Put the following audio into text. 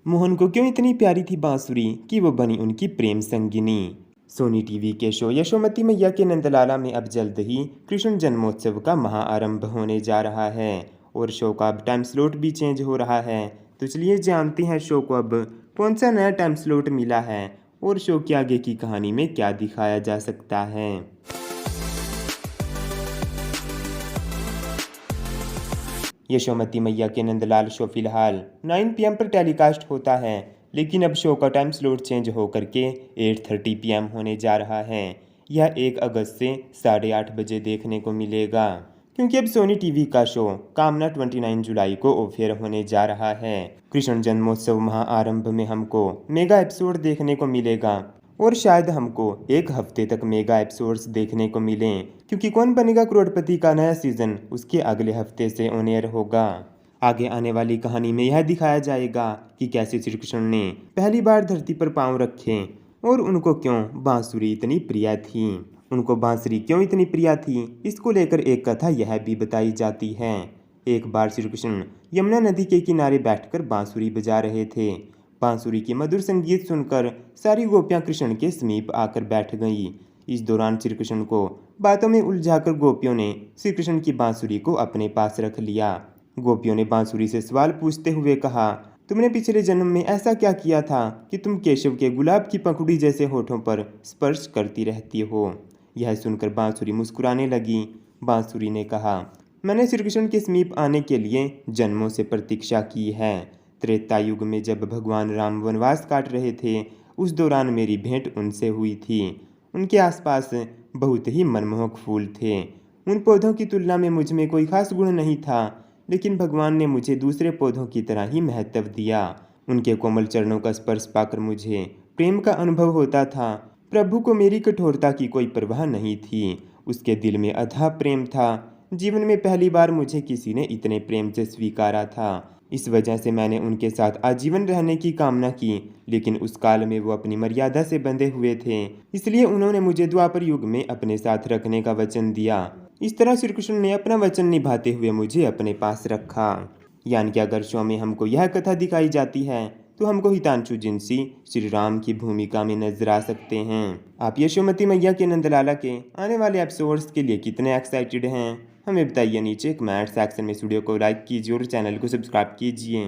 मोहन को क्यों इतनी प्यारी थी बांसुरी कि वो बनी उनकी प्रेम संगिनी। सोनी टीवी के शो यशोमती मैया के नंदलाला में अब जल्द ही कृष्ण जन्मोत्सव का महाआरंभ होने जा रहा है और शो का अब टाइम स्लॉट भी चेंज हो रहा है। तो चलिए जानते हैं शो को अब कौन सा नया टाइम स्लॉट मिला है और शो के आगे की कहानी में क्या दिखाया जा सकता है। यशोमती मैया के नंदलाल शो फिलहाल 9 PM पर टेलीकास्ट होता है, लेकिन अब शो का टाइम स्लॉट चेंज होकर के 8:30 PM होने जा रहा है। यह 1 अगस्त से 8:30 बजे देखने को मिलेगा, क्योंकि अब सोनी टीवी का शो कामना 29 जुलाई को ऑफ एयर होने जा रहा है। कृष्ण जन्मोत्सव महाआरंभ में हमको मेगा एपिसोड देखने को मिलेगा और शायद हमको 1 हफ्ते तक मेगा एपिसोड्स देखने को मिलें, क्योंकि कौन बनेगा करोड़पति का नया सीजन उसके अगले हफ्ते से ऑन एयर होगा। आगे आने वाली कहानी में यह दिखाया जाएगा कि कैसे श्री कृष्ण ने पहली बार धरती पर पांव रखे और उनको क्यों बांसुरी इतनी प्रिय थी। उनको बांसुरी क्यों इतनी प्रिय थी, इसको लेकर एक कथा यह भी बताई जाती है। एक बार श्री कृष्ण यमुना नदी के किनारे बैठकर बांसुरी बजा रहे थे। बांसुरी की मधुर संगीत सुनकर सारी गोपियां कृष्ण के समीप आकर बैठ गईं। इस दौरान श्री कृष्ण को बातों में उलझाकर गोपियों ने श्री कृष्ण की बांसुरी को अपने पास रख लिया। गोपियों ने बांसुरी से सवाल पूछते हुए कहा, तुमने पिछले जन्म में ऐसा क्या किया था कि तुम केशव के गुलाब की पंखुड़ी जैसे होठों पर स्पर्श करती रहती हो। यह सुनकर बांसुरी मुस्कुराने लगी। बांसुरी ने कहा, मैंने श्री कृष्ण के समीप आने के लिए जन्मों से प्रतीक्षा की है। त्रेता युग में जब भगवान राम वनवास काट रहे थे, उस दौरान मेरी भेंट उनसे हुई थी। उनके आसपास बहुत ही मनमोहक फूल थे। उन पौधों की तुलना में मुझ में कोई खास गुण नहीं था, लेकिन भगवान ने मुझे दूसरे पौधों की तरह ही महत्व दिया। उनके कोमल चरणों का स्पर्श पाकर मुझे प्रेम का अनुभव होता था। प्रभु को मेरी कठोरता की कोई परवाह नहीं थी। उसके दिल में अथाह प्रेम था। जीवन में पहली बार मुझे किसी ने इतने प्रेम से स्वीकारा था। इस वजह से मैंने उनके साथ आजीवन रहने की कामना की, लेकिन उस काल में वो अपनी मर्यादा से बंधे हुए थे, इसलिए उन्होंने मुझे द्वापर युग में अपने साथ रखने का वचन दिया। इस तरह श्री कृष्ण ने अपना वचन निभाते हुए मुझे अपने पास रखा। यानी कि अगर शो में हमको यह कथा दिखाई जाती है तो हमको हितांशु जिनसी श्री राम की भूमिका में नजर आ सकते हैं। आप यशोमती मैया के नंदलाला के आने वाले एपिसोड्स के लिए कितने एक्साइटेड हैं, हमें बताइए नीचे कमेंट सेक्शन में। इस वीडियो को लाइक कीजिए और चैनल को सब्सक्राइब कीजिए।